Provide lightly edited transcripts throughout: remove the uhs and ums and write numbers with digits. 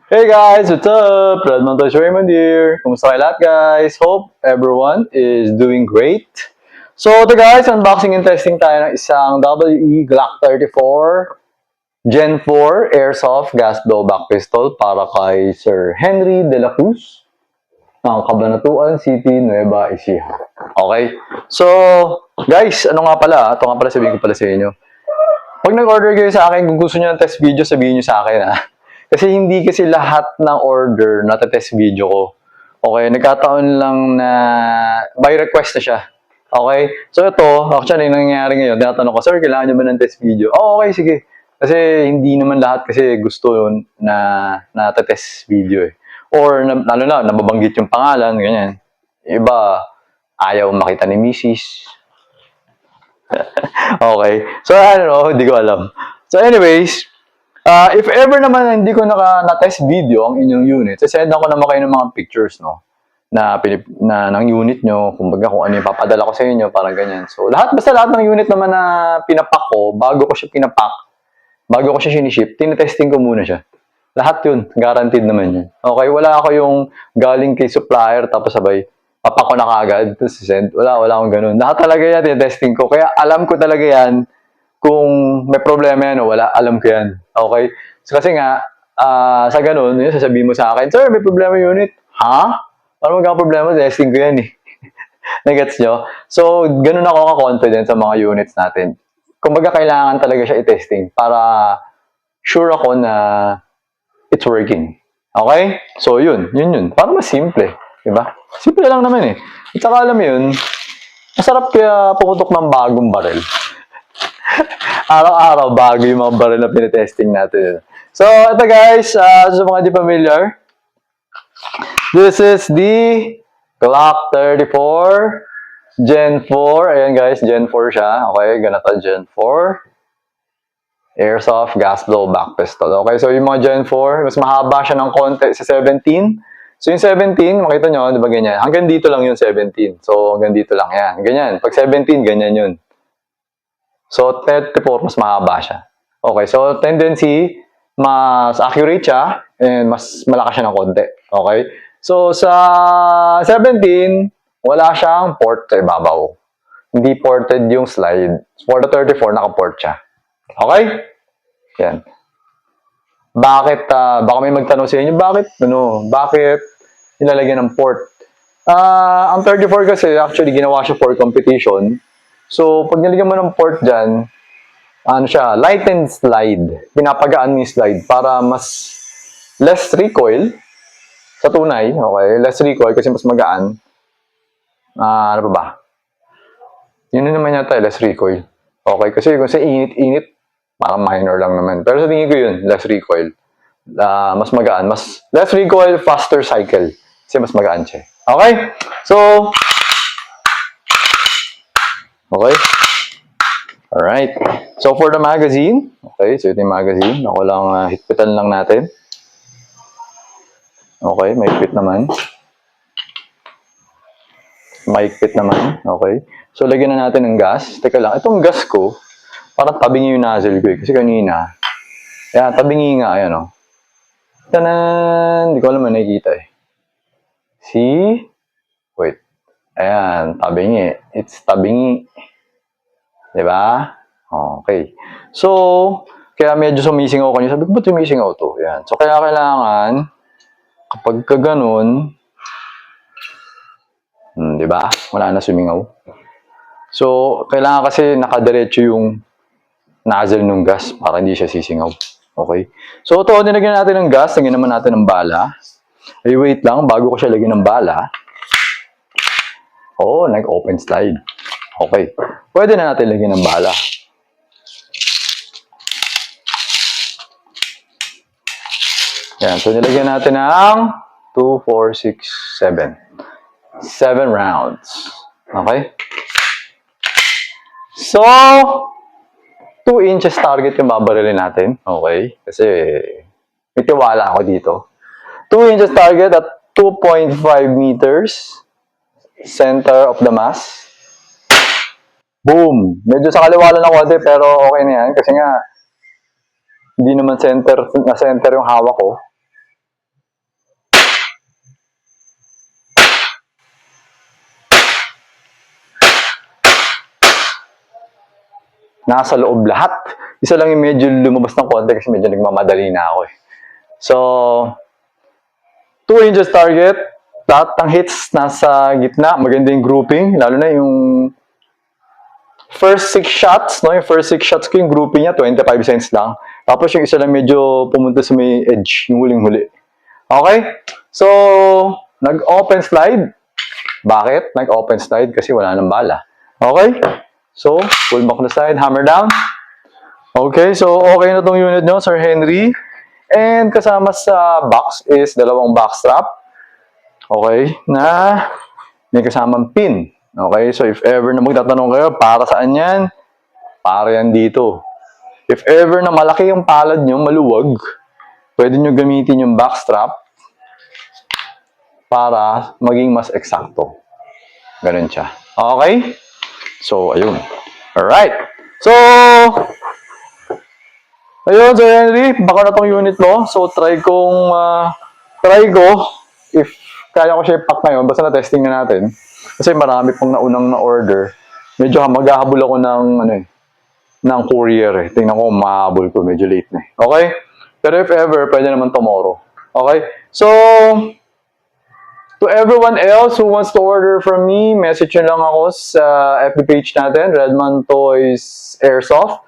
Hey guys, what's up? Redmond Toys Raymond here. Kumusta kayo lahat guys? Hope everyone is doing great. So ito guys, unboxing and testing tayo ng isang WE Glock 34 Gen 4 Airsoft Gas Blowback Pistol para kay Sir Henry De La Cruz ng Cabanatuan City, Nueva Ecija. Okay? So, guys, ano nga pala? Ito nga pala sabihin ko pala sa inyo. Pag nag-order kayo sa akin, kung gusto niyo ng test video, sabihin niyo sa akin ha. Kasi hindi kasi lahat ng order na test video ko. Okay, nagkataon lang na by request na siya. Okay? So ito, actually, nangyayari ngayon, tinatanong ko, sir, kailangan niyo ba ng test video? Oh, okay, sige. Kasi hindi naman lahat kasi gusto na test video eh. Or lalo na, nababanggit yung pangalan, ganyan. Iba, ayaw makita ni Mrs. Okay. So, ano, hindi ko alam. So, anyways, if ever naman hindi ko na-test video ang inyong unit, sasendan ko naman kayo ng mga pictures, no? Na ng unit nyo, kumbaga kung ano yung papadala ko sa inyo, parang ganyan. So, basta lahat ng unit naman na pinapak ko, bago ko siya pinapak, bago ko siya siniship, tinetesting ko muna siya. Lahat yun, guaranteed naman yun. Okay, wala ako yung galing kay supplier, tapos sabay, papak ko na kagad, tapos send. Wala akong ganun. Lahat talaga yan, tinetesting ko. Kaya alam ko talaga yan, kung may problema yan o wala, alam ko yan. Okay? So, kasi nga, sa ganun, yun, sasabihin mo sa akin, sir, may problema yung unit. Ha? Ano magkakaproblema? Testing ko yan eh. Nagets nyo? So, ganun ako ka-confident sa mga units natin. Kumbaga, kailangan talaga siya i-testing para sure ako na it's working. Okay? So, yun. Para mas simple. Diba? Simple lang naman eh. At saka alam mo yun, masarap kaya pumutok ng bagong baril. Araw-araw bago yung mga baril na pinitesting natin. So, ito guys, sa mga di familiar, this is the Glock 34 Gen 4. Ayan guys, Gen 4 siya. Okay, ganito, Gen 4. Airsoft gas blowback pistol. Okay, so yung mga Gen 4, mas mahaba siya ng konti sa 17. So yung 17, makita nyo, di ba ganyan? Hanggang dito lang yung 17. So hanggang dito lang yan. Ganyan. Pag 17, ganyan yun. So 34, mas mahaba siya. Okay, so tendency, mas accurate siya and mas malakas siya ng konti. Okay? So sa 17, wala siyang port sa ibabaw. Hindi ported yung slide. For the 34, naka-port siya. Okay? Yan. Bakit, baka may magtanong sa inyo, bakit nilalagyan ng port? Ang 34 kasi, actually, ginawa siya for competition. So, pag nilagyan mo ng port dyan, ano siya, light and slide. Pinapagaan mo yung slide para mas less recoil sa tunay. Okay? Less recoil kasi mas magaan. Ano pa ba? Yun naman yata, less recoil. Okay? Kasi kung sa init-init, parang minor lang naman. Pero sa tingin ko yun, less recoil. Mas magaan. Less recoil, faster cycle. Kasi mas magaan siya. Okay? So, okay? Alright. So, for the magazine, okay, so ito yung magazine. Ako lang, higpitan lang natin. Okay, may higpit naman. Okay. So, lagyan na natin ng gas. Teka lang, itong gas ko, parang tabingi yung nozzle ko eh. Kasi kanina, yan, tabingi nga, ayan o. Tanan! Hindi ko alam na nakikita eh. See? Wait. Ayan, tabingi. It's tabingi. Diba? Okay. So, kaya medyo sumisingaw ko niya. Sabi ko, ba't sumisingaw to? Ayan. So, kaya kailangan, kapag ka ganun, diba? Wala na sumingaw. So, kailangan kasi nakadiretso yung nozzle ng gas para hindi siya sisingaw. Okay? So, ito, nilagyan natin ng gas. Lagyan naman natin ng bala. Ay, wait lang. Bago ko siya lagyan ng bala. Oh, nag-open slide. Okay. Pwede na natin lagyan ng bala. Yan. So, nilagyan natin ng 2, 4, 6, 7. 7 rounds. Okay? So, 2 inches target yung babarilin natin. Okay? Kasi, may tiwala ako dito. 2 inches target at 2.5 meters. Center of the mass. Boom! Medyo sa kaliwa lang ng konti, pero okay na yan. Kasi nga, hindi naman center yung hawak ko. nasa loob lahat. Isa lang yung medyo lumabas ng konti kasi medyo nagmamadali na ako eh. So, 2 inches target. Lahat ng hits nasa gitna. Maganda yung grouping. Lalo na yung first 6 shots. No? Yung first 6 shots ko yung grouping niya, 25 cents lang. Tapos yung isa lang medyo pumunta sa may edge. Yung huling-huli. Okay? So, nag-open slide. Bakit? Nag-open slide kasi wala nang bala. Okay? So, pull back the side, hammer down. Okay, so okay na tong unit nyo, Sir Henry. And kasama sa box is dalawang box strap. Okay, na may kasamang pin. Okay, so if ever na magtatanong kayo, para saan yan? Para yan dito. If ever na malaki yung palad nyo, maluwag, pwede nyo gamitin yung box strap para maging mas eksakto. Ganun siya. Okay? So, ayun. Alright. So, ayun, Sir Henry, baka na tong unit mo. So, try ko if kaya ko siya i-pack ngayon. Basta na-testing na natin. Kasi marami pong naunang na-order. Medyo maghahabol ako ng courier eh. Tingnan ko kung mahabol ko. Medyo late na eh. Okay? Pero if ever, pwede naman tomorrow. Okay? So, to everyone else who wants to order from me, message nyo lang ako sa FB page natin, Redman Toys Airsoft,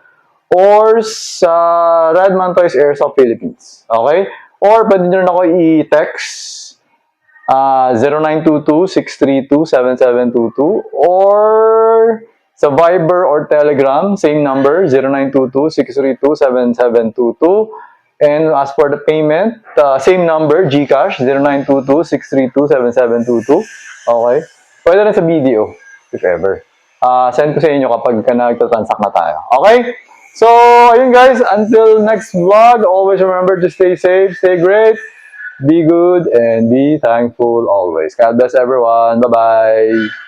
or sa Redman Toys Airsoft Philippines. Okay? Or pwede nyo rin ako i-text 0922-632-7722 or sa Viber or Telegram, same number, 0922-632-7722. And as for the payment, same number, GCash, 0922-632-7722. Okay? Pwede rin sa video, if ever. Send ko sa inyo kapag nagtatransact na tayo. Okay? So, ayun guys, until next vlog, always remember to stay safe, stay great, be good, and be thankful always. God bless everyone. Bye-bye.